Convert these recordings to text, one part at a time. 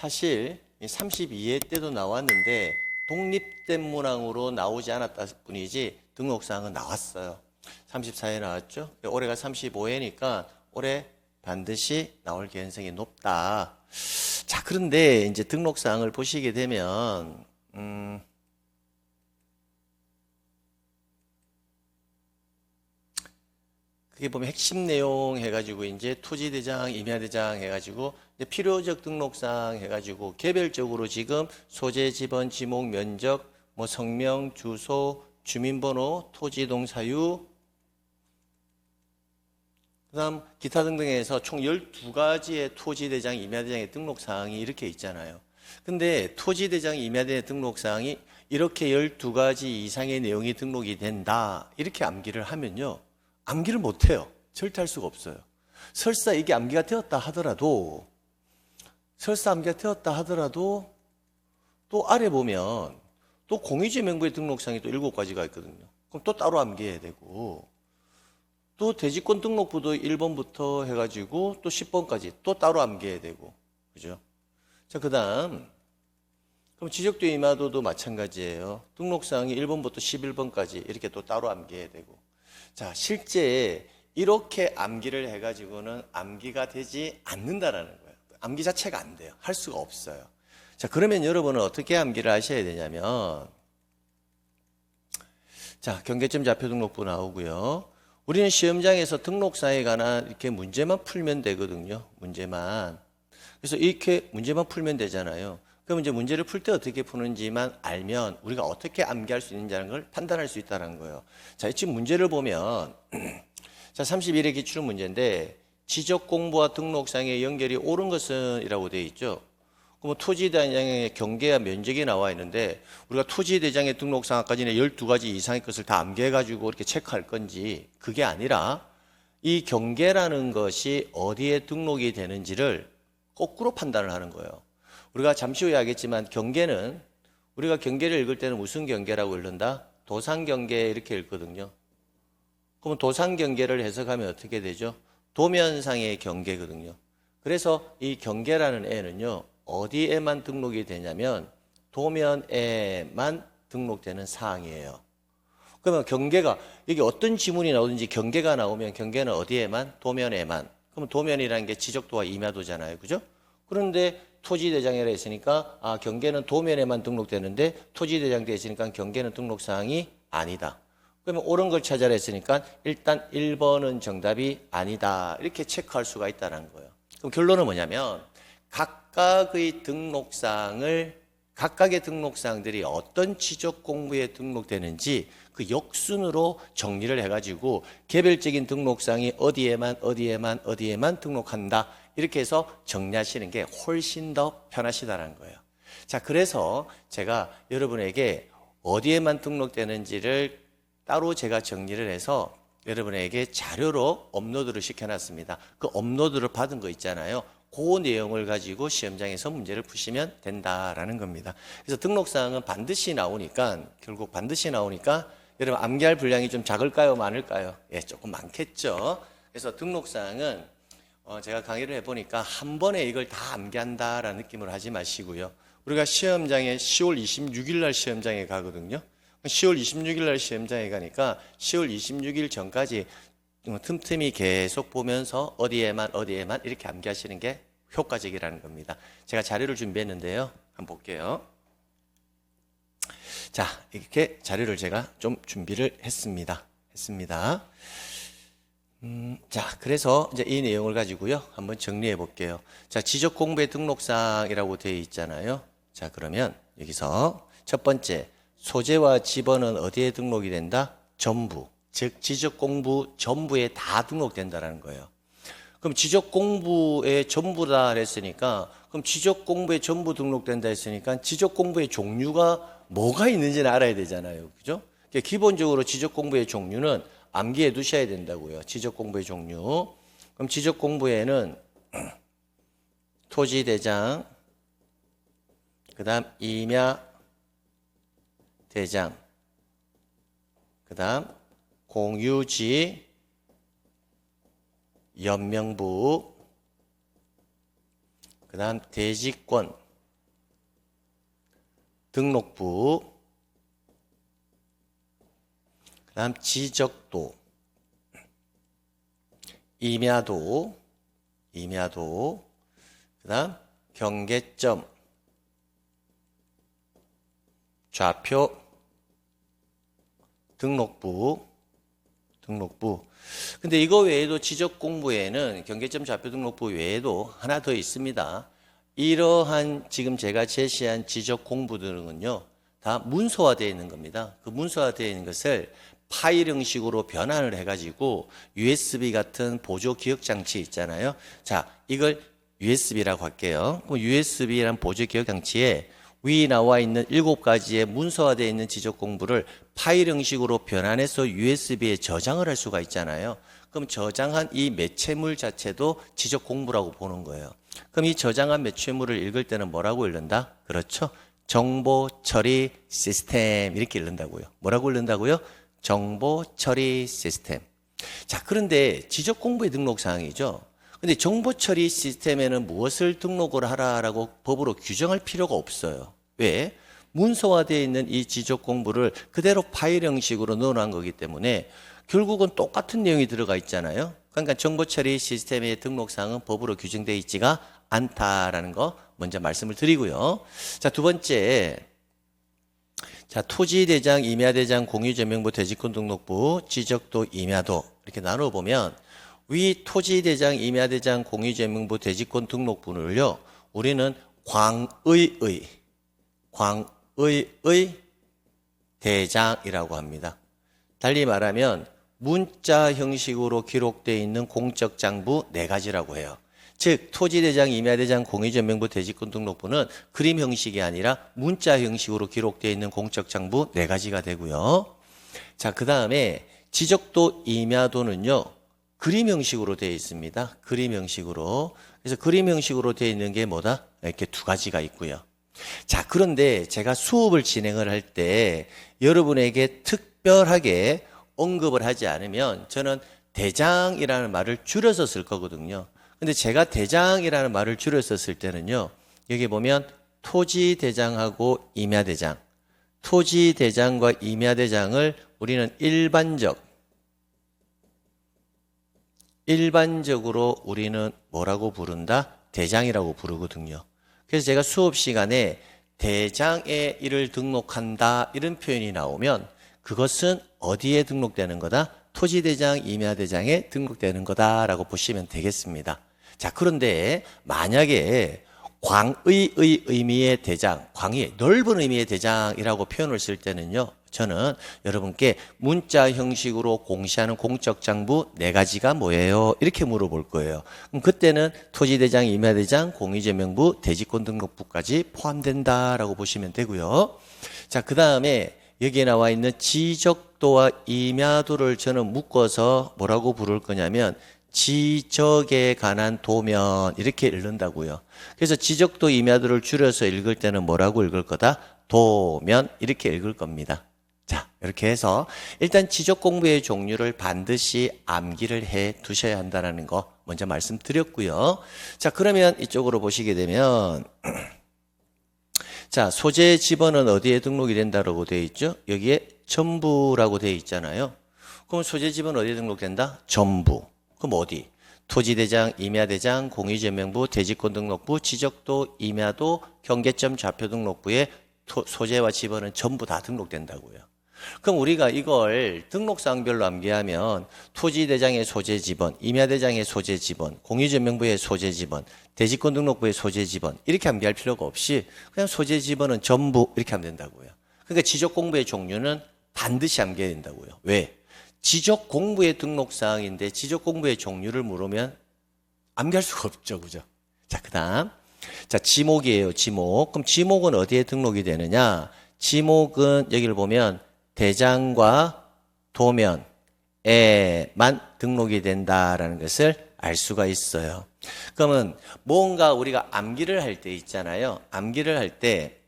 사실 32회 때도 나왔는데 독립된 문항으로 나오지 않았다 뿐이지 등록사항은 나왔어요. 34회 나왔죠. 올해가 35회니까 올해 반드시 나올 개연성이 높다. 자, 그런데 이제 등록사항을 보시게 되면 그게 보면 핵심 내용 해가지고 이제 토지대장, 임야대장 해가지고 이제 필요적 등록사항 해가지고 개별적으로 지금 소재, 지번, 지목, 면적, 뭐 성명, 주소, 주민번호, 토지동 사유, 그다음 기타 등등해서 총 12가지의 토지대장, 임야대장의 등록사항이 이렇게 있잖아요. 근데 토지대장, 임야대장 등록사항이 이렇게 12가지 이상의 내용이 등록이 된다. 이렇게 암기를 하면요. 암기를 못해요. 절대 할 수가 없어요. 설사 이게 암기가 되었다 하더라도 또 아래 보면 또 공유지 명부의 등록사항이 또 7가지가 있거든요. 그럼 또 따로 암기해야 되고 또 대지권 등록부도 1번부터 해가지고 또 10번까지 또 따로 암기해야 되고 그죠? 자, 그 다음 그럼 지적도 임야도도 마찬가지예요. 등록사항이 1번부터 11번까지 이렇게 또 따로 암기해야 되고 자, 실제 이렇게 암기를 해가지고는 암기가 되지 않는다라는 거예요. 암기 자체가 안 돼요. 할 수가 없어요. 자, 그러면 여러분은 어떻게 암기를 하셔야 되냐면 자, 경계점 좌표 등록부 나오고요. 우리는 시험장에서 등록사에 관한 이렇게 문제만 풀면 되거든요. 문제만. 그래서 이렇게 문제만 풀면 되잖아요. 그럼 이제 문제를 풀 때 어떻게 푸는지만 알면 우리가 어떻게 암기할 수 있는지라는 걸 판단할 수 있다는 거예요. 자, 지금 문제를 보면 자, 31회 기출 문제인데 지적 공부와 등록상의 연결이 옳은 것은 이라고 되어 있죠. 그럼 토지대장의 경계와 면적이 나와 있는데 우리가 토지대장의 등록상까지는 12가지 이상의 것을 다 암기해가지고 이렇게 체크할 건지 그게 아니라 이 경계라는 것이 어디에 등록이 되는지를 거꾸로 판단을 하는 거예요. 우리가 잠시 후에 하겠지만 경계는 우리가 경계를 읽을 때는 무슨 경계라고 읽는다? 도상경계 이렇게 읽거든요. 그럼 도상경계를 해석하면 어떻게 되죠? 도면상의 경계거든요. 그래서 이 경계라는 애는요. 어디에만 등록이 되냐면 도면에만 등록되는 사항이에요. 그러면 경계가 여기 어떤 지문이 나오든지 경계가 나오면 경계는 어디에만? 도면에만. 그럼 도면이라는 게 지적도와 임야도잖아요. 그죠? 그런데 토지대장이라 했으니까 경계는 도면에만 등록되는데 토지대장 되어 있으니까 경계는 등록사항이 아니다. 그러면 옳은 걸 찾아라 했으니까 일단 1번은 정답이 아니다. 이렇게 체크할 수가 있다는 거예요. 그럼 결론은 뭐냐면 각각의 등록사항들이 어떤 지적 공부에 등록되는지 그 역순으로 정리를 해가지고 개별적인 등록사항이 어디에만 등록한다. 이렇게 해서 정리하시는 게 훨씬 더 편하시다는 거예요. 자, 그래서 제가 여러분에게 어디에만 등록되는지를 따로 제가 정리를 해서 여러분에게 자료로 업로드를 시켜놨습니다. 그 업로드를 받은 거 있잖아요. 그 내용을 가지고 시험장에서 문제를 푸시면 된다라는 겁니다. 그래서 등록사항은 결국 반드시 나오니까 여러분 암기할 분량이 좀 작을까요? 많을까요? 예, 조금 많겠죠. 그래서 등록사항은 제가 강의를 해보니까 한 번에 이걸 다 암기한다라는 느낌을 하지 마시고요. 우리가 시험장에 10월 26일 날 시험장에 가거든요. 10월 26일 날 시험장에 가니까 10월 26일 전까지 틈틈이 계속 보면서 어디에만 이렇게 암기하시는 게 효과적이라는 겁니다. 제가 자료를 준비했는데요. 한번 볼게요. 자, 이렇게 자료를 제가 좀 준비를 했습니다. 자, 그래서 이제 이 내용을 가지고요. 한번 정리해 볼게요. 자, 지적 공부의 등록사항이라고 되어 있잖아요. 자, 그러면 여기서 첫 번째, 소재와 지번은 어디에 등록이 된다? 전부. 즉, 지적 공부 전부에 다 등록된다는 거예요. 그럼 지적 공부의 전부다 했으니까, 그럼 지적 공부에 전부 등록된다 했으니까 지적 공부의 종류가 뭐가 있는지는 알아야 되잖아요. 그죠? 기본적으로 지적 공부의 종류는 암기해 두셔야 된다고요. 지적 공부의 종류. 그럼 지적 공부에는 토지대장, 그 다음 임야대장, 그 다음 공유지, 연명부, 그 다음 대지권, 등록부, 그 다음 지적도, 임야도, 그 다음 경계점, 좌표, 등록부. 근데 이거 외에도 지적 공부에는 경계점 좌표 등록부 외에도 하나 더 있습니다. 이러한 지금 제가 제시한 지적 공부들은요, 다 문서화되어 있는 겁니다. 그 문서화되어 있는 것을 파일 형식으로 변환을 해가지고 USB 같은 보조 기억 장치 있잖아요. 자, 이걸 USB라고 할게요. 그럼 USB란 보조 기억 장치에 위 나와 있는 7가지의 문서화되어 있는 지적 공부를 파일 형식으로 변환해서 USB에 저장을 할 수가 있잖아요. 그럼 저장한 이 매체물 자체도 지적 공부라고 보는 거예요. 그럼 이 저장한 매체물을 읽을 때는 뭐라고 읽는다? 그렇죠. 정보 처리 시스템 이렇게 읽는다고요. 뭐라고 읽는다고요? 정보 처리 시스템. 자, 그런데 지적 공부의 등록 사항이죠. 근데 정보 처리 시스템에는 무엇을 등록을 하라라고 법으로 규정할 필요가 없어요. 왜? 문서화되어 있는 이 지적 공부를 그대로 파일 형식으로 넣어놓은 거기 때문에 결국은 똑같은 내용이 들어가 있잖아요. 그러니까 정보 처리 시스템의 등록 사항은 법으로 규정되어 있지가 않다라는 거 먼저 말씀을 드리고요. 자, 두 번째. 자, 토지대장, 임야대장, 공유제명부, 대지권 등록부, 지적도, 임야도 이렇게 나눠보면 위 토지대장, 임야대장, 공유제명부, 대지권 등록부를요, 우리는 광의의 대장이라고 합니다. 달리 말하면 문자 형식으로 기록되어 있는 공적장부 4가지라고 해요. 즉 토지대장, 임야대장, 공유제명부, 대지권 등록부는 그림 형식이 아니라 문자 형식으로 기록되어 있는 공적장부 4가지가 되고요. 자, 그 다음에 지적도, 임야도는요, 그림 형식으로 되어 있습니다. 그림 형식으로. 그래서 그림 형식으로 되어 있는 게 뭐다? 이렇게 2가지가 있고요. 자, 그런데 제가 수업을 진행을 할 때 여러분에게 특별하게 언급을 하지 않으면 저는 대장이라는 말을 줄여서 쓸 거거든요. 근데 제가 대장이라는 말을 줄여서 쓸 때는요, 여기 보면 토지대장하고 임야대장, 토지대장과 임야대장을 우리는 일반적으로 우리는 뭐라고 부른다? 대장이라고 부르거든요. 그래서 제가 수업 시간에 대장에 이를 등록한다 이런 표현이 나오면 그것은 어디에 등록되는 거다? 토지대장, 임야대장에 등록되는 거다라고 보시면 되겠습니다. 자, 그런데 만약에 광의의 의미의 대장, 광의, 넓은 의미의 대장이라고 표현을 쓸 때는요, 저는 여러분께 문자 형식으로 공시하는 공적장부 4가지가 뭐예요? 이렇게 물어볼 거예요. 그럼 그때는 토지대장, 임야대장, 공유제명부, 대지권 등록부까지 포함된다라고 보시면 되고요. 자, 그 다음에 여기에 나와 있는 지적도와 임야도를 저는 묶어서 뭐라고 부를 거냐면 지적에 관한 도면 이렇게 읽는다고요. 그래서 지적도, 임야도를 줄여서 읽을 때는 뭐라고 읽을 거다? 도면 이렇게 읽을 겁니다. 자, 이렇게 해서 일단 지적 공부의 종류를 반드시 암기를 해 두셔야 한다는 거 먼저 말씀드렸고요. 자, 그러면 이쪽으로 보시게 되면 자, 소재 지번은 어디에 등록이 된다라고 되어 있죠? 여기에 전부라고 되어 있잖아요. 그럼 소재 지번 어디에 등록된다? 전부. 그럼 어디? 토지대장, 임야대장, 공유제명부, 대지권 등록부, 지적도, 임야도, 경계점 좌표 등록부에 소재와 지번은 전부 다 등록된다고요. 그럼 우리가 이걸 등록사항별로 암기하면 토지대장의 소재지번, 임야대장의 소재지번, 공유제명부의 소재지번, 대지권 등록부의 소재지번 이렇게 암기할 필요가 없이 그냥 소재지번은 전부 이렇게 하면 된다고요. 그러니까 지적공부의 종류는 반드시 암기해야 된다고요. 왜? 지적공부의 등록사항인데 지적공부의 종류를 물으면 암기할 수가 없죠. 그죠? 자, 그 다음. 자, 지목이에요. 지목. 그럼 지목은 어디에 등록이 되느냐? 지목은 여기를 보면 대장과 도면에만 등록이 된다라는 것을 알 수가 있어요. 그러면 뭔가 우리가 암기를 할 때 있잖아요. 암기를 할 때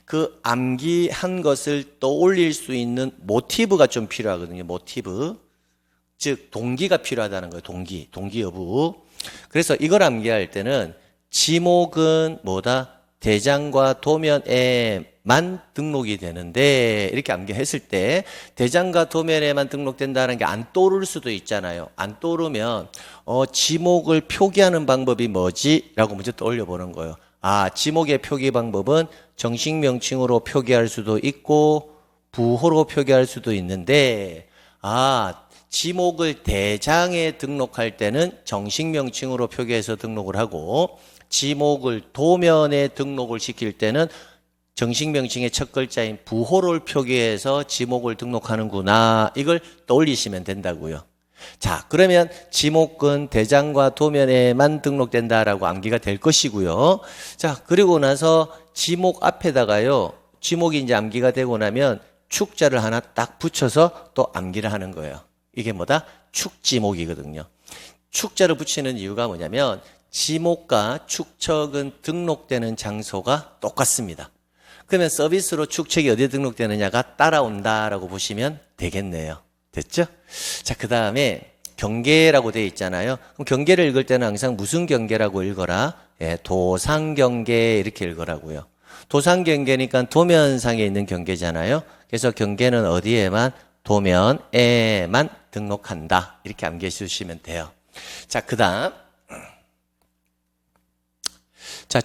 그 암기한 것을 떠올릴 수 있는 모티브가 좀 필요하거든요. 모티브. 즉 동기가 필요하다는 거예요. 동기 여부. 그래서 이걸 암기할 때는 지목은 뭐다? 대장과 도면에 등록이 되는데 이렇게 암기했을 때 대장과 도면에만 등록된다는 게 안 떠오를 수도 있잖아요. 안 떠오르면 지목을 표기하는 방법이 뭐지? 라고 먼저 떠올려 보는 거예요. 아, 지목의 표기 방법은 정식 명칭으로 표기할 수도 있고 부호로 표기할 수도 있는데 지목을 대장에 등록할 때는 정식 명칭으로 표기해서 등록을 하고 지목을 도면에 등록을 시킬 때는 정식 명칭의 첫 글자인 부호를 표기해서 지목을 등록하는구나. 이걸 떠올리시면 된다고요. 자, 그러면 지목은 대장과 도면에만 등록된다라고 암기가 될 것이고요. 자, 그리고 나서 지목 앞에다가요. 지목이 이제 암기가 되고 나면 축자를 하나 딱 붙여서 또 암기를 하는 거예요. 이게 뭐다? 축지목이거든요. 축자를 붙이는 이유가 뭐냐면 지목과 축척은 등록되는 장소가 똑같습니다. 그러면 서비스로 축척이 어디에 등록되느냐가 따라온다라고 보시면 되겠네요. 됐죠? 자, 그 다음에 경계라고 되어 있잖아요. 그럼 경계를 읽을 때는 항상 무슨 경계라고 읽어라? 예, 도상경계 이렇게 읽으라고요. 도상경계니까 도면상에 있는 경계잖아요. 그래서 경계는 어디에만? 도면에만 등록한다. 이렇게 암기해 주시면 돼요. 자, 그 다음. 자,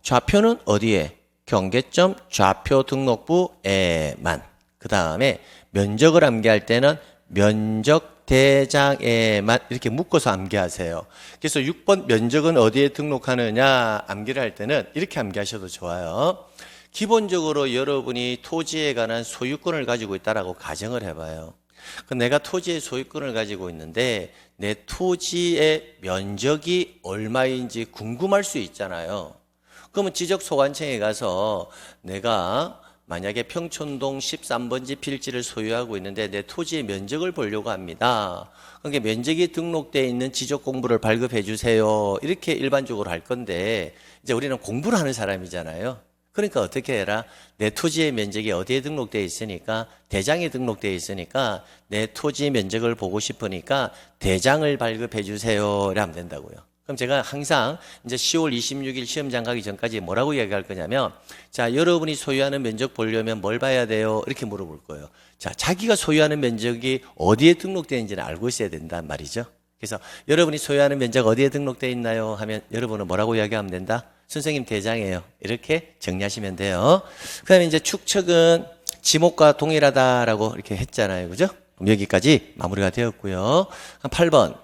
좌표는 어디에? 경계점 좌표 등록부에만. 그 다음에 면적을 암기할 때는 면적 대장에만 이렇게 묶어서 암기하세요. 그래서 6번 면적은 어디에 등록하느냐 암기를 할 때는 이렇게 암기하셔도 좋아요. 기본적으로 여러분이 토지에 관한 소유권을 가지고 있다라고 가정을 해봐요. 내가 토지의 소유권을 가지고 있는데 내 토지의 면적이 얼마인지 궁금할 수 있잖아요. 그러면 지적소관청에 가서 내가 만약에 평촌동 13번지 필지를 소유하고 있는데 내 토지의 면적을 보려고 합니다. 그러니까 면적이 등록되어 있는 지적공부를 발급해 주세요. 이렇게 일반적으로 할 건데 이제 우리는 공부를 하는 사람이잖아요. 그러니까 어떻게 해라? 내 토지의 면적이 어디에 등록되어 있으니까 대장에 등록되어 있으니까 내 토지 면적을 보고 싶으니까 대장을 발급해 주세요. 이렇게 하면 된다고요. 그럼 제가 항상 이제 10월 26일 시험장 가기 전까지 뭐라고 이야기할 거냐면 자, 여러분이 소유하는 면적 보려면 뭘 봐야 돼요? 이렇게 물어볼 거예요. 자, 자기가 소유하는 면적이 어디에 등록되어 있는지는 알고 있어야 된단 말이죠. 그래서 여러분이 소유하는 면적 어디에 등록되어 있나요? 하면 여러분은 뭐라고 이야기하면 된다? 선생님 대장이에요. 이렇게 정리하시면 돼요. 그 다음에 이제 축척은 지목과 동일하다라고 이렇게 했잖아요. 그죠? 그럼 여기까지 마무리가 되었고요. 8번.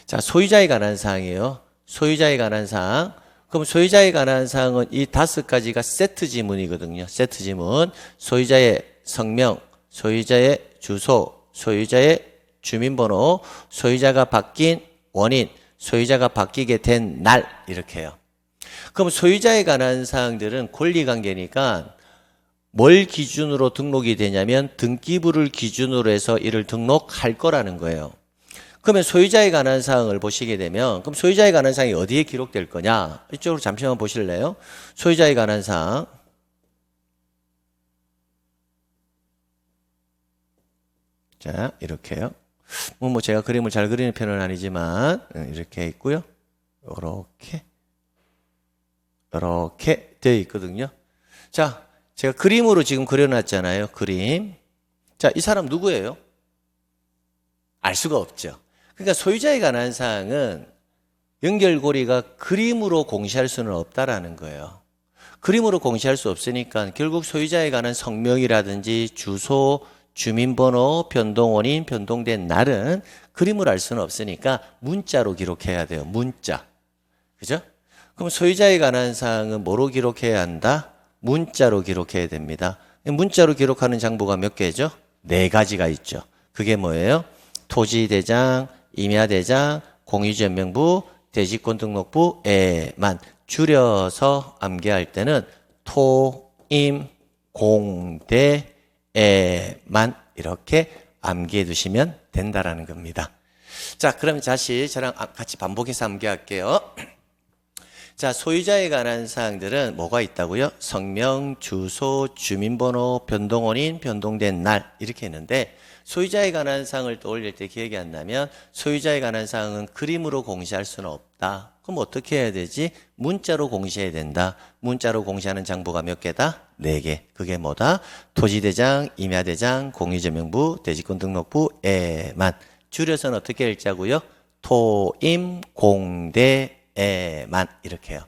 자, 소유자에 관한 사항이에요. 소유자에 관한 사항. 그럼 소유자에 관한 사항은 이 5가지가 세트 지문이거든요. 세트 지문. 소유자의 성명, 소유자의 주소, 소유자의 주민번호, 소유자가 바뀐 원인, 소유자가 바뀌게 된 날 이렇게 해요. 그럼 소유자에 관한 사항들은 권리관계니까 뭘 기준으로 등록이 되냐면 등기부를 기준으로 해서 이를 등록할 거라는 거예요. 그러면 소유자에 관한 사항을 보시게 되면 그럼 소유자에 관한 사항이 어디에 기록될 거냐? 이쪽으로 잠시만 보실래요? 소유자에 관한 사항. 자, 이렇게요. 뭐 제가 그림을 잘 그리는 편은 아니지만 이렇게 있고요. 이렇게 되어 있거든요. 자, 제가 그림으로 지금 그려놨잖아요. 그림. 자, 이 사람 누구예요? 알 수가 없죠. 그러니까 소유자에 관한 사항은 연결고리가 그림으로 공시할 수는 없다라는 거예요. 그림으로 공시할 수 없으니까 결국 소유자에 관한 성명이라든지 주소, 주민번호, 변동원인, 변동된 날은 그림으로 알 수는 없으니까 문자로 기록해야 돼요. 문자. 그죠? 그럼 소유자에 관한 사항은 뭐로 기록해야 한다? 문자로 기록해야 됩니다. 문자로 기록하는 장부가 몇 개죠? 4가지가 있죠. 그게 뭐예요? 토지대장, 임야대장, 공유지연명부, 대지권등록부에만 줄여서 암기할 때는 토, 임, 공, 대, 에만 이렇게 암기해 두시면 된다라는 겁니다. 자, 그럼 다시 저랑 같이 반복해서 암기할게요. 자, 소유자에 관한 사항들은 뭐가 있다고요? 성명, 주소, 주민번호, 변동원인, 변동된 날 이렇게 있는데 소유자에 관한 사항을 떠올릴 때 기억이 안 나면 소유자에 관한 사항은 그림으로 공시할 수는 없다. 그럼 어떻게 해야 되지? 문자로 공시해야 된다. 문자로 공시하는 장부가 몇 개다? 4개. 그게 뭐다? 토지대장, 임야대장, 공유제명부, 대지권등록부에만. 줄여서는 어떻게 읽자고요? 토임, 공대에만 이렇게요.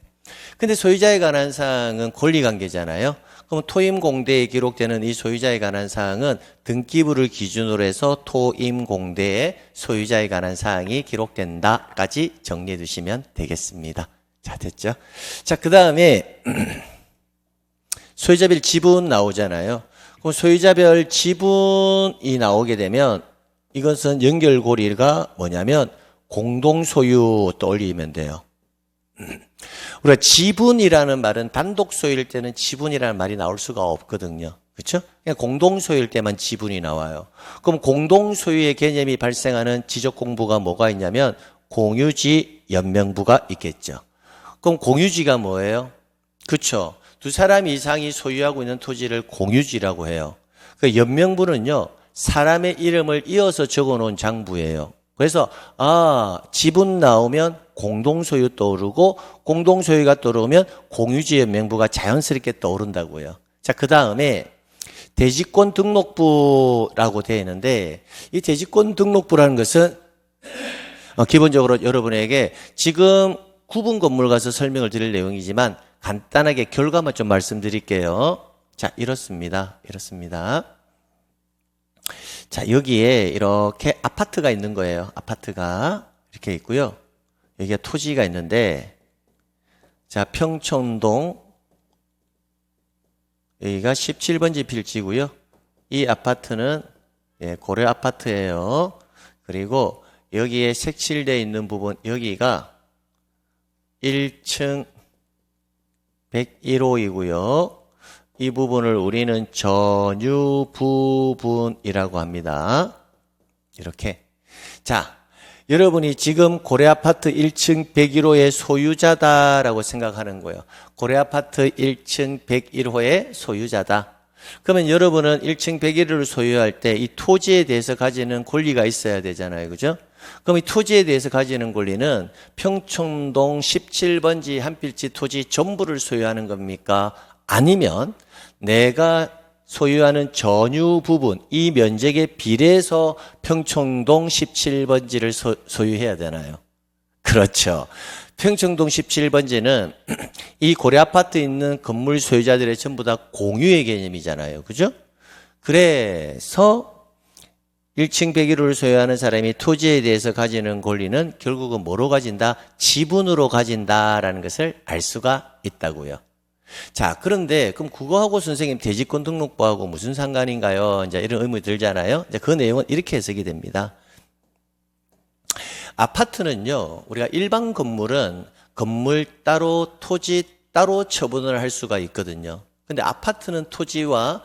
근데 소유자에 관한 사항은 권리관계잖아요. 그럼 토임 공대에 기록되는 이 소유자에 관한 사항은 등기부를 기준으로 해서 토임 공대에 소유자에 관한 사항이 기록된다까지 정리해 두시면 되겠습니다. 자, 됐죠? 자, 그 다음에 소유자별 지분 나오잖아요. 그럼 소유자별 지분이 나오게 되면 이것은 연결고리가 뭐냐면 공동소유 떠올리면 돼요. 우리가 지분이라는 말은 단독 소유일 때는 지분이라는 말이 나올 수가 없거든요. 그렇죠? 그냥 공동 소유일 때만 지분이 나와요. 그럼 공동 소유의 개념이 발생하는 지적 공부가 뭐가 있냐면 공유지 연명부가 있겠죠. 그럼 공유지가 뭐예요? 그렇죠. 두 사람 이상이 소유하고 있는 토지를 공유지라고 해요. 그 연명부는요, 사람의 이름을 이어서 적어 놓은 장부예요. 그래서 지분 나오면 공동소유 떠오르고 공동소유가 떠오르면 공유지의 명부가 자연스럽게 떠오른다고요. 자, 그 다음에 대지권 등록부라고 되어 있는데 이 대지권 등록부라는 것은 기본적으로 여러분에게 지금 구분 건물 가서 설명을 드릴 내용이지만 간단하게 결과만 좀 말씀드릴게요. 자, 이렇습니다. 자, 여기에 이렇게 아파트가 있는 거예요. 아파트가 이렇게 있고요. 여기가 토지가 있는데, 자, 평촌동, 여기가 17번지 필지고요. 이 아파트는 고려 아파트예요. 그리고 여기에 색칠되어 있는 부분, 여기가 1층 101호이고요. 이 부분을 우리는 전유 부분이라고 합니다. 이렇게. 자, 여러분이 지금 고려아파트 1층 101호의 소유자다라고 생각하는 거예요. 고려아파트 1층 101호의 소유자다. 그러면 여러분은 1층 101호를 소유할 때 이 토지에 대해서 가지는 권리가 있어야 되잖아요. 그죠? 그럼 이 토지에 대해서 가지는 권리는 평촌동 17번지 한 필지 토지 전부를 소유하는 겁니까? 아니면 내가 소유하는 전유 부분, 이 면적에 비례해서 평촌동 17번지를 소유해야 되나요? 그렇죠. 평촌동 17번지는 이 고려아파트에 있는 건물 소유자들의 전부 다 공유의 개념이잖아요. 그죠? 그래서 1층 101호를 소유하는 사람이 토지에 대해서 가지는 권리는 결국은 뭐로 가진다? 지분으로 가진다라는 것을 알 수가 있다고요. 자, 그런데 그럼 그거하고 선생님 대지권 등록부하고 무슨 상관인가요? 이제 이런 의문이 들잖아요. 이제 그 내용은 이렇게 해석이 됩니다. 아파트는요, 우리가 일반 건물은 건물 따로 토지 따로 처분을 할 수가 있거든요. 근데 아파트는 토지와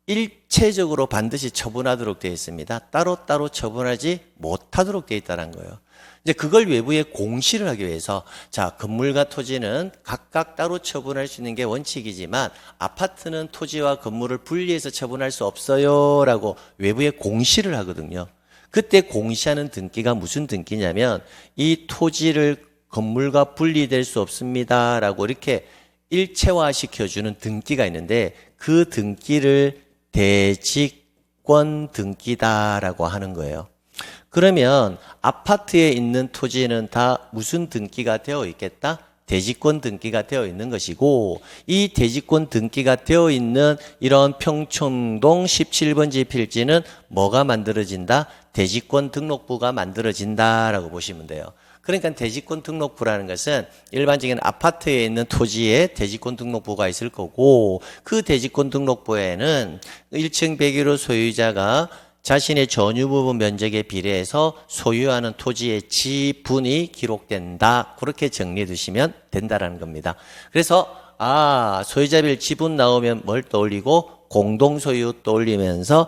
일체적으로 반드시 처분하도록 되어 있습니다. 따로따로 처분하지 못하도록 되어 있다는 거예요. 이제 그걸 외부에 공시를 하기 위해서 자, 건물과 토지는 각각 따로 처분할 수 있는 게 원칙이지만 아파트는 토지와 건물을 분리해서 처분할 수 없어요 라고 외부에 공시를 하거든요. 그때 공시하는 등기가 무슨 등기냐면 이 토지를 건물과 분리될 수 없습니다 라고 이렇게 일체화 시켜주는 등기가 있는데 그 등기를 대지권 등기다라고 하는 거예요. 그러면 아파트에 있는 토지는 다 무슨 등기가 되어 있겠다? 대지권 등기가 되어 있는 것이고 이 대지권 등기가 되어 있는 이런 평촌동 17번지 필지는 뭐가 만들어진다? 대지권 등록부가 만들어진다라고 보시면 돼요. 그러니까 대지권 등록부라는 것은 일반적인 아파트에 있는 토지에 대지권 등록부가 있을 거고 그 대지권 등록부에는 1층 101호 소유자가 자신의 전유 부분 면적에 비례해서 소유하는 토지의 지분이 기록된다. 그렇게 정리해 두시면 된다라는 겁니다. 그래서 소유자별 지분 나오면 뭘 떠올리고 공동소유 떠올리면서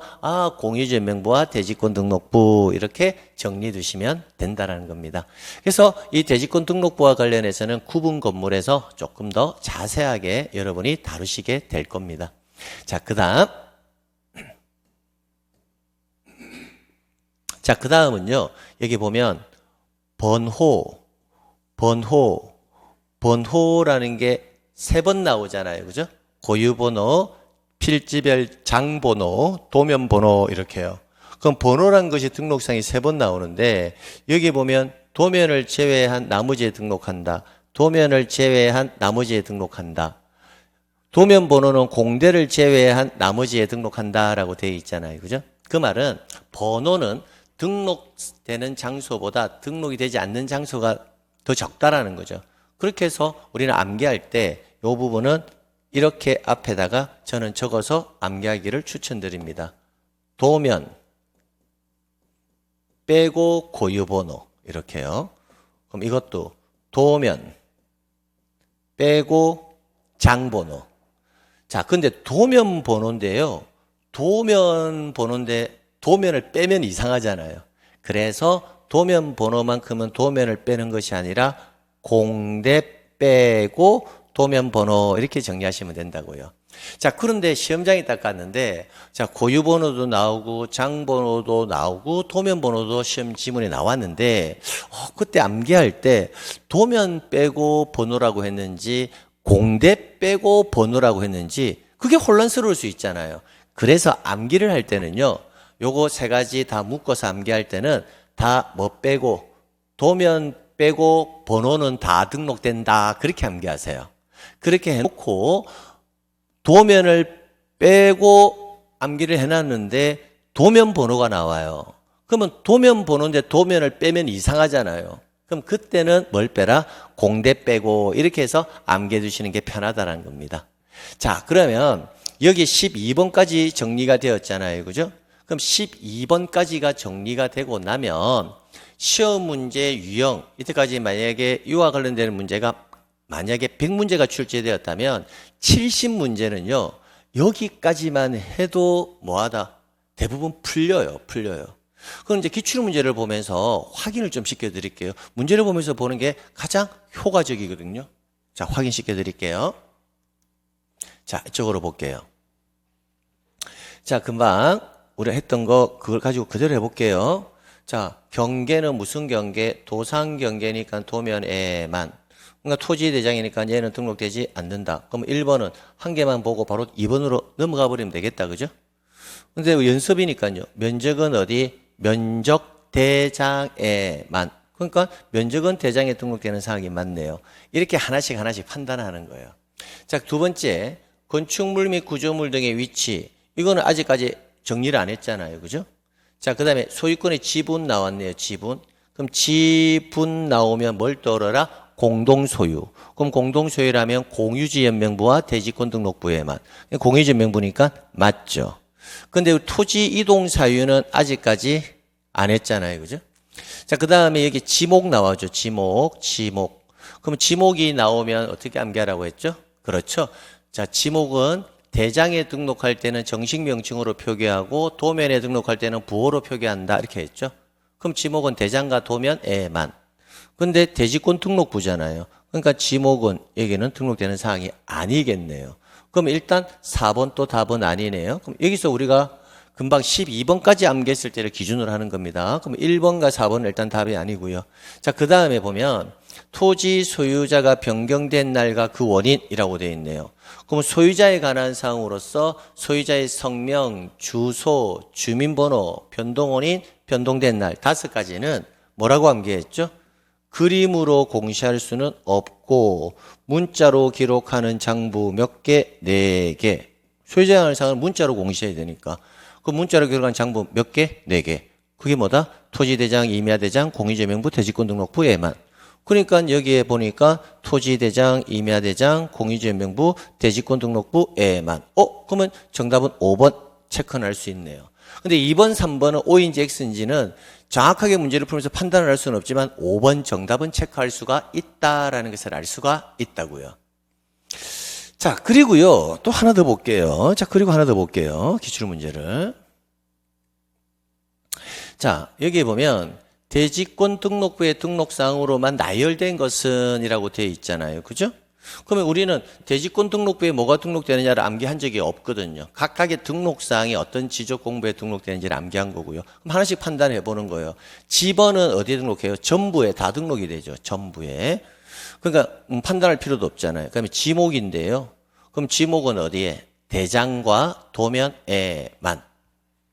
공유전명부와 대지권 등록부 이렇게 정리해 두시면 된다라는 겁니다. 그래서 이 대지권 등록부와 관련해서는 구분 건물에서 조금 더 자세하게 여러분이 다루시게 될 겁니다. 자, 그 다음은요, 여기 보면, 번호라는 게 3번 나오잖아요. 그죠? 고유번호, 필지별 장번호, 도면번호 이렇게요. 그럼 번호란 것이 등록상에 3번 나오는데 여기 보면 도면을 제외한 나머지에 등록한다. 도면을 제외한 나머지에 등록한다. 도면 번호는 공대를 제외한 나머지에 등록한다라고 되어 있잖아요. 그죠? 그 말은 번호는 등록되는 장소보다 등록이 되지 않는 장소가 더 적다라는 거죠. 그렇게 해서 우리는 암기할 때 이 부분은 이렇게 앞에다가 저는 적어서 암기하기를 추천드립니다. 도면 빼고 고유번호 이렇게요. 그럼 이것도 도면 빼고 장번호. 자, 근데 도면 번호인데요. 도면 번호인데 도면을 빼면 이상하잖아요. 그래서 도면 번호만큼은 도면을 빼는 것이 아니라 공대 빼고 도면 번호 이렇게 정리하시면 된다고요. 자, 그런데 시험장에 딱 갔는데 자, 고유 번호도 나오고 장 번호도 나오고 도면 번호도 시험 지문에 나왔는데 그때 암기할 때 도면 빼고 번호라고 했는지 공대 빼고 번호라고 했는지 그게 혼란스러울 수 있잖아요. 그래서 암기를 할 때는요. 요거 3가지 다 묶어서 암기할 때는 다 뭐 빼고 도면 빼고 번호는 다 등록된다. 그렇게 암기하세요. 그렇게 해놓고 도면을 빼고 암기를 해놨는데 도면 번호가 나와요. 그러면 도면 번호인데 도면을 빼면 이상하잖아요. 그럼 그때는 뭘 빼라? 공대 빼고 이렇게 해서 암기해 두시는 게 편하다는 겁니다. 자, 그러면 여기 12번까지 정리가 되었잖아요. 그죠? 그럼 12번까지가 정리가 되고 나면 시험 문제 유형, 이때까지 만약에 이와 관련되는 문제가 만약에 100문제가 출제되었다면 70문제는요. 여기까지만 해도 뭐하다? 대부분 풀려요. 그럼 이제 기출문제를 보면서 확인을 좀 시켜드릴게요. 문제를 보면서 보는 게 가장 효과적이거든요. 자, 확인시켜 드릴게요. 자, 이쪽으로 볼게요. 자, 금방 우리가 했던 거 그걸 가지고 그대로 해볼게요. 자, 경계는 무슨 경계? 도상 경계니까 도면에만. 그러니까 토지 대장이니까 얘는 등록되지 않는다. 그럼 1번은 한 개만 보고 바로 2번으로 넘어가 버리면 되겠다. 그죠? 근데 연습이니까요. 면적은 어디? 면적 대장에만. 그러니까 면적은 대장에 등록되는 사항이 맞네요. 이렇게 하나씩 판단하는 거예요. 자, 2번째. 건축물 및 구조물 등의 위치. 이거는 아직까지 정리를 안 했잖아요. 그죠? 자, 그 다음에 소유권의 지분 나왔네요. 지분. 그럼 지분 나오면 뭘 떠올려라? 공동소유. 그럼 공동소유라면 공유지연명부와 대지권 등록부에만. 공유지연명부니까 맞죠. 근데 토지 이동 사유는 아직까지 안 했잖아요. 그죠? 자, 그 다음에 여기 지목 나와죠. 지목. 그럼 지목이 나오면 어떻게 암기하라고 했죠? 그렇죠. 자, 지목은 대장에 등록할 때는 정식 명칭으로 표기하고 도면에 등록할 때는 부호로 표기한다. 이렇게 했죠. 그럼 지목은 대장과 도면에만. 근데 대지권 등록부잖아요. 그러니까 지목은 여기는 등록되는 사항이 아니겠네요. 그럼 일단 4번 또 답은 아니네요. 그럼 여기서 우리가 금방 12번까지 암기했을 때를 기준으로 하는 겁니다. 그럼 1번과 4번은 일단 답이 아니고요. 자, 그 다음에 보면 토지 소유자가 변경된 날과 그 원인이라고 되어 있네요. 그럼 소유자에 관한 사항으로서 소유자의 성명, 주소, 주민번호, 변동원인, 변동된 날 5가지는 뭐라고 암기했죠? 그림으로 공시할 수는 없고 문자로 기록하는 장부 몇 개? 4개. 소유자에 관한 사항은 문자로 공시해야 되니까 그 문자로 기록한 장부 몇 개? 4개. 그게 뭐다? 토지대장, 임야대장, 공유제명부, 대지권등록부에만. 그러니까 여기에 보니까 토지대장, 임야대장, 공유제명부, 대지권등록부에만. 그러면 정답은 5번 체크는 할 수 있네요. 근데 2번, 3번은 O인지 X인지는 정확하게 문제를 풀면서 판단을 할 수는 없지만 5번 정답은 체크할 수가 있다라는 것을 알 수가 있다고요. 자, 그리고요. 또 하나 더 볼게요. 자, 그리고 하나 더 볼게요. 기출문제를. 자, 여기에 보면 대지권 등록부의 등록사항으로만 나열된 것은 이라고 되어 있잖아요. 그죠? 그러면 우리는 대지권 등록부에 뭐가 등록되느냐를 암기한 적이 없거든요. 각각의 등록사항이 어떤 지적 공부에 등록되는지를 암기한 거고요. 그럼 하나씩 판단해 보는 거예요. 집원은 어디에 등록해요? 전부에 다 등록이 되죠. 전부에. 그러니까 판단할 필요도 없잖아요. 그다음에 지목인데요. 그럼 지목은 어디에? 대장과 도면에만.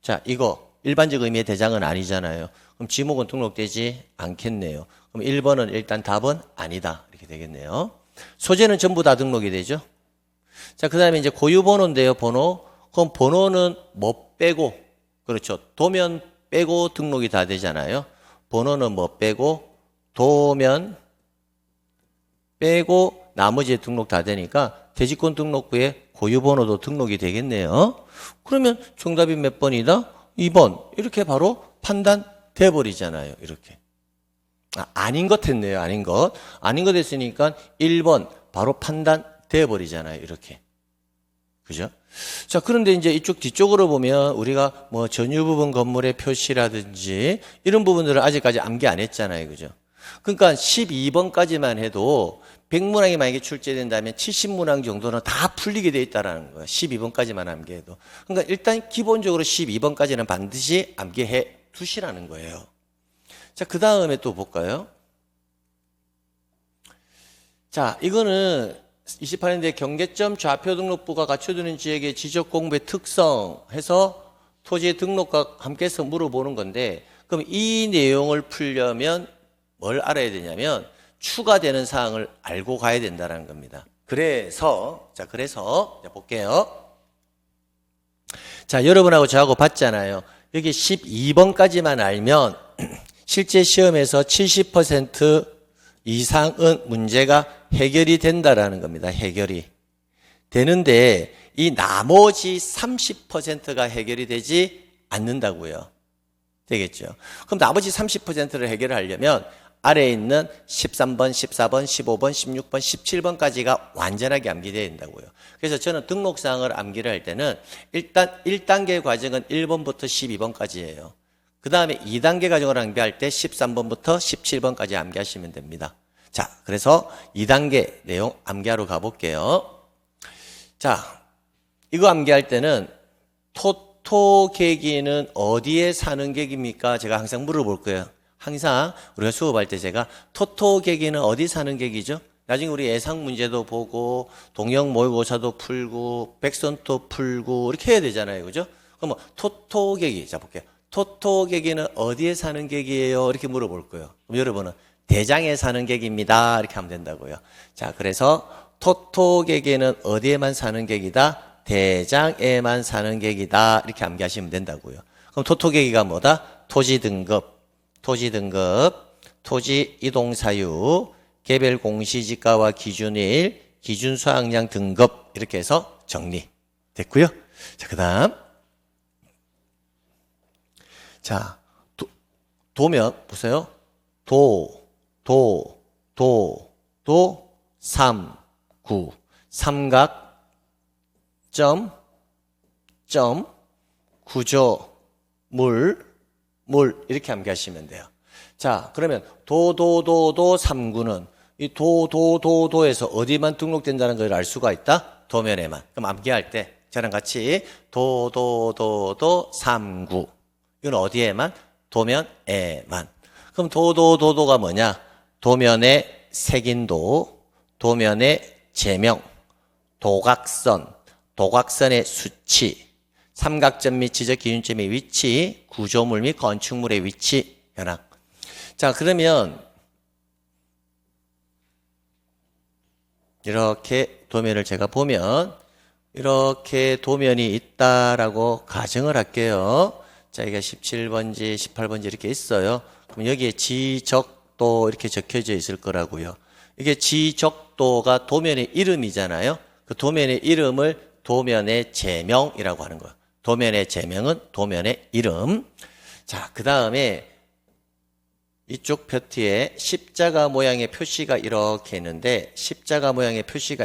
자, 이거 일반적 의미의 대장은 아니잖아요. 그럼 지목은 등록되지 않겠네요. 그럼 1번은 일단 답은 아니다. 이렇게 되겠네요. 소재는 전부 다 등록이 되죠. 자, 그 다음에 이제 고유번호인데요, 번호. 그럼 번호는 뭐 빼고, 그렇죠. 도면 빼고 등록이 다 되잖아요. 번호는 뭐 빼고, 도면 빼고 나머지 등록 다 되니까 대지권 등록부에 고유번호도 등록이 되겠네요. 그러면 정답이 몇 번이다? 2번. 이렇게 바로 판단돼 버리잖아요. 이렇게. 아닌 것 했네요. 아닌 것. 아닌 것 했으니까 1번 바로 판단돼 버리잖아요. 이렇게. 그죠? 자, 그런데 이제 이쪽 뒤쪽으로 보면 우리가 뭐 전유 부분 건물의 표시라든지 이런 부분들을 아직까지 암기 안 했잖아요. 그죠? 그러니까 12번까지만 해도 100문항이 만약에 출제된다면 70문항 정도는 다 풀리게 돼 있다라는 거예요. 12번까지만 암기해도. 그러니까 일단 기본적으로 12번까지는 반드시 암기해 두시라는 거예요. 자, 그 다음에 또 볼까요? 자, 이거는 28년대 경계점 좌표 등록부가 갖춰두는 지역의 지적 공부의 특성 해서 토지 등록과 함께해서 물어보는 건데, 그럼 이 내용을 풀려면 뭘 알아야 되냐면 추가되는 사항을 알고 가야 된다는 겁니다. 그래서 볼게요. 자, 여러분하고 저하고 봤잖아요. 여기 12번까지만 알면 실제 시험에서 70% 이상은 문제가 해결이 된다라는 겁니다. 해결이 되는데 이 나머지 30%가 해결이 되지 않는다고요. 되겠죠. 그럼 나머지 30%를 해결하려면 아래에 있는 13번, 14번, 15번, 16번, 17번까지가 완전하게 암기되어야 된다고요. 그래서 저는 등록사항을 암기를 할 때는 일단 1단계 과정은 1번부터 12번까지예요. 그 다음에 2단계 과정을 암기할 때 13번부터 17번까지 암기하시면 됩니다. 자, 그래서 2단계 내용 암기하러 가볼게요. 자, 이거 암기할 때는 토토계기는 어디에 사는 객입니까? 제가 항상 물어볼 거예요. 항상 우리가 수업할 때 제가 토토계기는 어디 사는 객이죠? 나중에 우리 예상 문제도 보고 동영 모의고사도 풀고 백선도 풀고 이렇게 해야 되잖아요. 그죠? 그럼 뭐 토토계기, 자 볼게요. 토토계기는 어디에 사는 객이에요? 이렇게 물어볼 거예요. 그럼 여러분은 대장에 사는 객입니다. 이렇게 하면 된다고요. 자, 그래서 토토계기는 어디에만 사는 객이다? 대장에만 사는 객이다. 이렇게 암기하시면 된다고요. 그럼 토토계기가 뭐다? 토지 등급, 토지 이동 사유, 개별 공시지가와 기준일, 기준 수확량 등급 이렇게 해서 정리 됐고요. 자, 그다음 자, 도면 보세요. 삼각, 점, 구조, 물 이렇게 암기하시면 돼요. 자, 그러면 삼구는 이 도에서 어디만 등록된다는 걸 알 수가 있다? 도면에만. 그럼 암기할 때 저랑 같이 삼구. 이건 어디에만? 도면에만. 그럼 도가 뭐냐? 도면의 색인도, 도면의 제명, 도각선의 수치, 삼각점 및 지적 기준점의 위치, 구조물 및 건축물의 위치, 현황. 자, 그러면 이렇게 도면을 제가 보면 이렇게 도면이 있다라고 가정을 할게요. 자, 이게 17번지, 18번지 이렇게 있어요. 그럼 여기에 지적도 이렇게 적혀져 있을 거라고요. 이게 지적도가 도면의 이름이잖아요. 그 도면의 이름을 도면의 제명이라고 하는 거예요. 도면의 제명은 도면의 이름. 자, 그 다음에 이쪽 표티에 십자가 모양의 표시가 이렇게 있는데, 십자가 모양의 표시,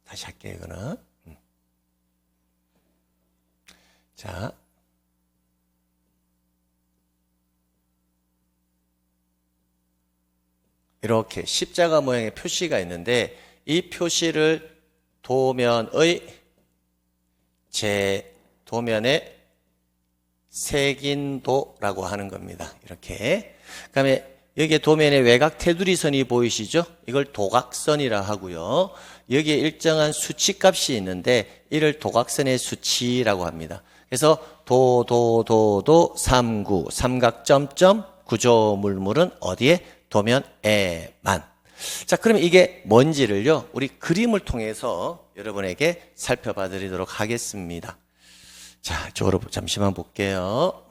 다시 할게요, 이거는. 자. 이렇게 십자가 모양의 표시가 있는데, 이 표시를 도면의 색인도라고 하는 겁니다. 이렇게. 그 다음에 여기에 도면에 외곽 테두리선이 보이시죠? 이걸 도각선이라 하고요. 여기에 일정한 수치값이 있는데 이를 도각선의 수치라고 합니다. 그래서 삼구, 삼각점점, 구조물물은 어디에? 도면에만. 자, 그러면 이게 뭔지를요, 우리 그림을 통해서 여러분에게 살펴봐 드리도록 하겠습니다. 자, 이쪽으로 잠시만 볼게요.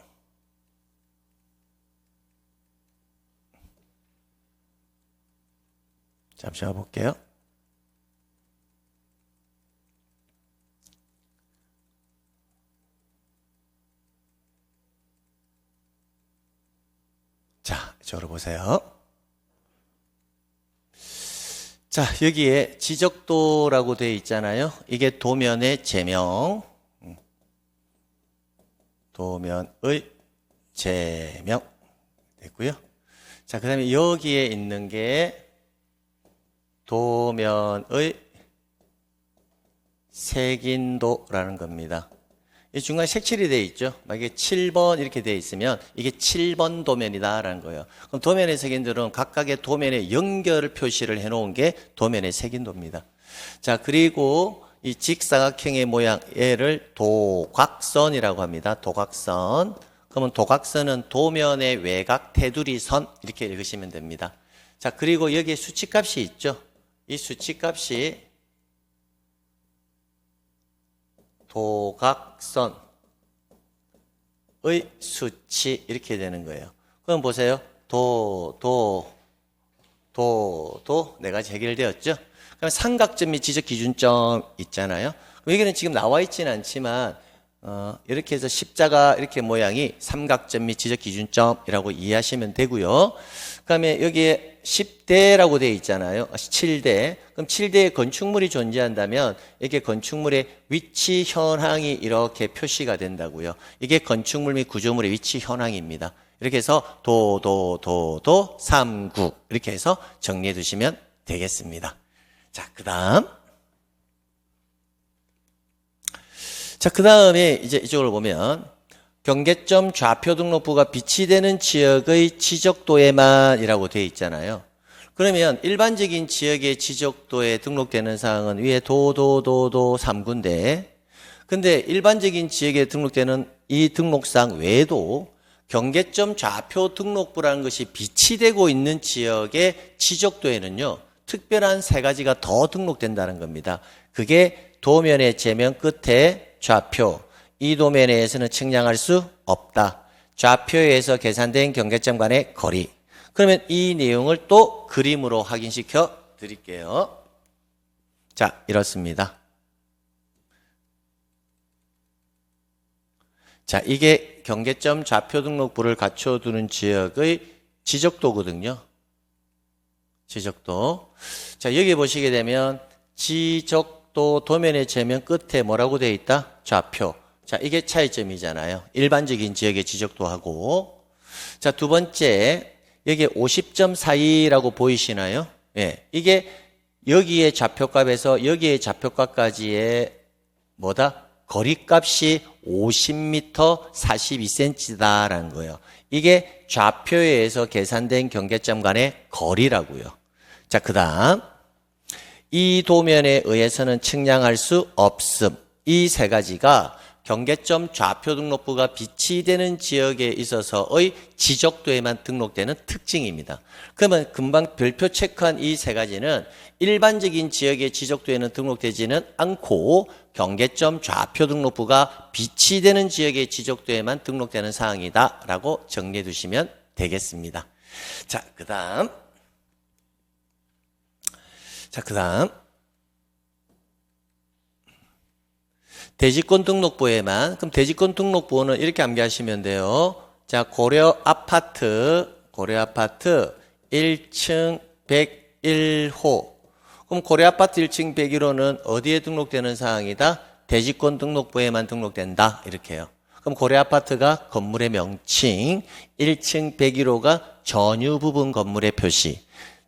잠시만 볼게요. 자, 이쪽으로 보세요. 자, 여기에 지적도라고 되어 있잖아요. 이게 도면의 제명. 도면의 제명. 됐고요. 자, 그 다음에 여기에 있는 게 도면의 색인도라는 겁니다. 이 중간에 색칠이 되어 있죠. 만약에 7번 이렇게 되어 있으면 이게 7번 도면이다라는 거예요. 그럼 도면의 색인도는 각각의 도면의 연결을 표시를 해놓은 게 도면의 색인도입니다. 자, 그리고 이 직사각형의 모양, 얘를 도각선이라고 합니다. 도각선. 그러면 도각선은 도면의 외곽 테두리선 이렇게 읽으시면 됩니다. 자, 그리고 여기에 수치값이 있죠. 이 수치값이 도각선의 수치 이렇게 되는 거예요. 그럼 보세요. 네 가지 해결되었죠. 그럼 삼각점 및 지적 기준점 있잖아요. 여기는 지금 나와 있지는 않지만 이렇게 해서 십자가 이렇게 모양이 삼각점 및 지적 기준점이라고 이해하시면 되고요. 그다음에 여기에 10대라고 되어 있잖아요. 7대. 그럼 7대의 건축물이 존재한다면 이게 건축물의 위치 현황이 이렇게 표시가 된다고요. 이게 건축물 및 구조물의 위치 현황입니다. 이렇게 해서 삼구 이렇게 해서 정리해 두시면 되겠습니다. 자, 그다음에 이제 이쪽으로 보면 경계점 좌표 등록부가 비치되는 지역의 지적도에만이라고 되어 있잖아요. 그러면 일반적인 지역의 지적도에 등록되는 사항은 위에 도 3구인데, 근데 일반적인 지역에 등록되는 이 등록사항 외에도 경계점 좌표 등록부라는 것이 비치되고 있는 지역의 지적도에는요, 특별한 3가지가 더 등록된다는 겁니다. 그게 도면의 제면 끝에 좌표, 이 도면에서는 측량할 수 없다. 좌표에서 계산된 경계점 간의 거리. 그러면 이 내용을 또 그림으로 확인시켜 드릴게요. 자, 이렇습니다. 자, 이게 경계점 좌표 등록부를 갖춰두는 지역의 지적도거든요. 지적도. 자, 여기 보시게 되면 지적도 도면의 제면 끝에 뭐라고 되어 있다? 좌표. 자, 이게 차이점이잖아요. 일반적인 지역의 지적도하고. 자, 두 번째, 여기에 50.42라고 보이시나요? 예. 이게 여기에 좌표값에서 여기에 좌표값까지의 뭐다? 거리값이 50m 42cm다라는 거예요. 이게 좌표에 의해서 계산된 경계점 간의 거리라고요. 자, 그 다음. 이 도면에 의해서는 측량할 수 없음. 이 3가지가 경계점 좌표 등록부가 비치되는 지역에 있어서의 지적도에만 등록되는 특징입니다. 그러면 금방 별표 체크한 이 3가지는 일반적인 지역의 지적도에는 등록되지는 않고 경계점 좌표 등록부가 비치되는 지역의 지적도에만 등록되는 사항이다 라고 정리해 두시면 되겠습니다. 자, 그 다음 대지권 등록부에만. 그럼 대지권 등록부는 이렇게 암기하시면 돼요. 자, 고려 아파트 1층 101호. 그럼 고려 아파트 1층 101호는 어디에 등록되는 사항이다? 대지권 등록부에만 등록된다. 이렇게 해요. 그럼 고려 아파트가 건물의 명칭, 1층 101호가 전유 부분 건물의 표시.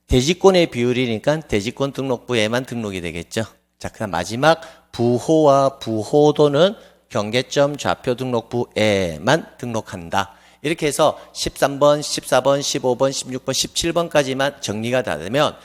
대지권의 비율이니까 대지권 등록부에만 등록이 되겠죠. 자, 그다음 마지막 부호와 부호도는 경계점 좌표 등록부에만 등록한다. 이렇게 해서 13번, 14번, 15번, 16번, 17번까지만 정리가 다 되면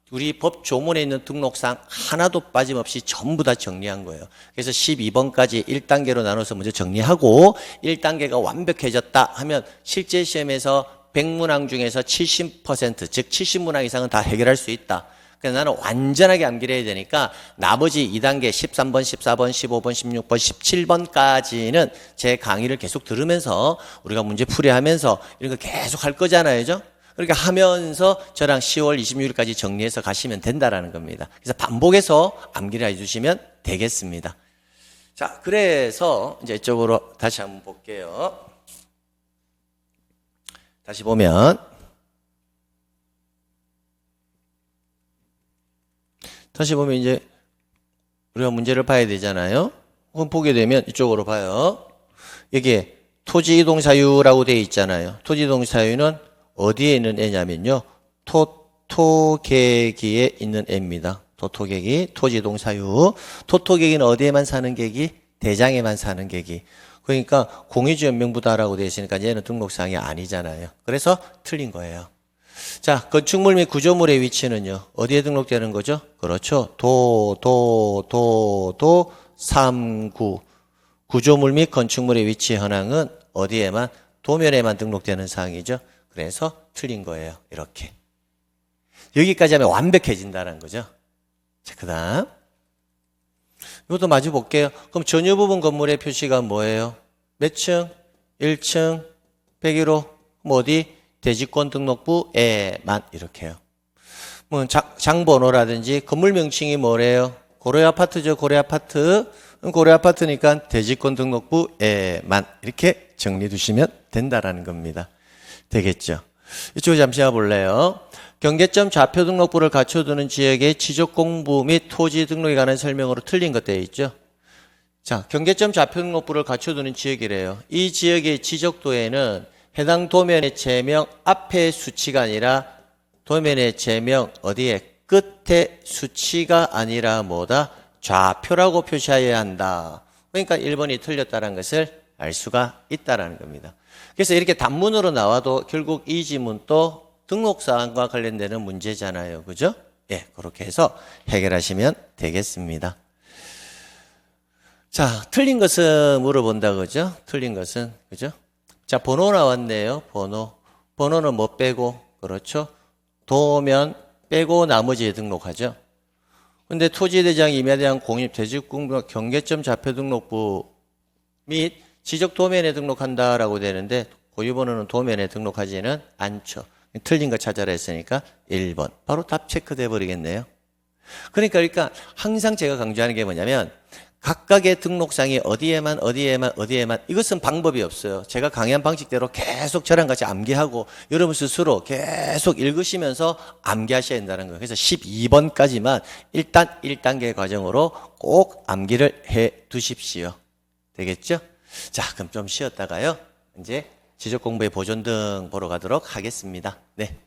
우리 법 조문에 있는 등록사항 하나도 빠짐없이 전부 다 정리한 거예요. 그래서 12번까지 1단계로 나눠서 먼저 정리하고 1단계가 완벽해졌다 하면 실제 시험에서 100문항 중에서 70%, 즉 70문항 이상은 다 해결할 수 있다. 그래서 나는 완전하게 암기를 해야 되니까 나머지 2단계 13번, 14번, 15번, 16번, 17번까지는 제 강의를 계속 들으면서 우리가 문제 풀이하면서 이런 거 계속 할 거잖아요. 그죠? 그렇게 하면서 저랑 10월 26일까지 정리해서 가시면 된다라는 겁니다. 그래서 반복해서 암기를 해주시면 되겠습니다. 자, 그래서 이제 이쪽으로 다시 한번 볼게요. 다시 보면 이제 우리가 문제를 봐야 되잖아요. 그럼 보게 되면 이쪽으로 봐요. 여기에 토지이동 사유라고 되어 있잖아요. 토지이동 사유는 어디에 있는 애냐면요. 토토계기에 있는 애입니다. 토토계기, 토지이동 사유. 토토계기는 어디에만 사는 계기? 대장에만 사는 계기. 그러니까 공유지연명부다라고 되어 있으니까 얘는 등록사항이 아니잖아요. 그래서 틀린 거예요. 자, 건축물 및 구조물의 위치는요. 어디에 등록되는 거죠? 그렇죠. 도, 3구. 구조물 및 건축물의 위치 현황은 어디에만? 도면에만 등록되는 사항이죠. 그래서 틀린 거예요. 이렇게. 여기까지 하면 완벽해진다는 거죠. 자, 그 다음. 이것도 마주 볼게요. 그럼 전유 부분 건물의 표시가 뭐예요? 몇 층? 1층? 101호? 뭐 어디? 대지권 등록부에만 이렇게요. 뭐 장번호라든지 건물 명칭이 뭐래요? 고려아파트죠. 고려아파트. 고려아파트니까 대지권 등록부에만 이렇게 정리해 두시면 된다라는 겁니다. 되겠죠. 이쪽으로 잠시 와볼래요. 경계점 좌표 등록부를 갖춰두는 지역의 지적 공부 및 토지 등록에 관한 설명으로 틀린 것 되어 있죠. 자, 경계점 좌표 등록부를 갖춰두는 지역이래요. 이 지역의 지적도에는 해당 도면의 제명 앞에 수치가 아니라 도면의 제명 어디에 끝에 수치가 아니라 뭐다? 좌표라고 표시해야 한다. 그러니까 1번이 틀렸다는 것을 알 수가 있다는 겁니다. 그래서 이렇게 단문으로 나와도 결국 이 지문도 등록사항과 관련되는 문제잖아요. 그죠? 예, 그렇게 해서 해결하시면 되겠습니다. 자, 틀린 것은 물어본다. 그죠? 틀린 것은. 그죠? 자, 번호 나왔네요. 번호는 뭐 빼고, 그렇죠? 도면 빼고 나머지에 등록하죠. 근데 토지대장, 임야대장, 공입, 대지공부, 경계점 좌표 등록부 및 지적 도면에 등록한다라고 되는데 고유번호는 도면에 등록하지는 않죠. 틀린 거 찾아라 했으니까 1번. 바로 답 체크돼 버리겠네요. 그러니까 항상 제가 강조하는 게 뭐냐면 각각의 등록상이 어디에만 이것은 방법이 없어요. 제가 강의한 방식대로 계속 저랑 같이 암기하고 여러분 스스로 계속 읽으시면서 암기하셔야 된다는 거예요. 그래서 12번까지만 일단 1단계 과정으로 꼭 암기를 해 두십시오. 되겠죠? 자, 그럼 좀 쉬었다가요. 이제 지적공부의 보존 등 보러 가도록 하겠습니다. 네.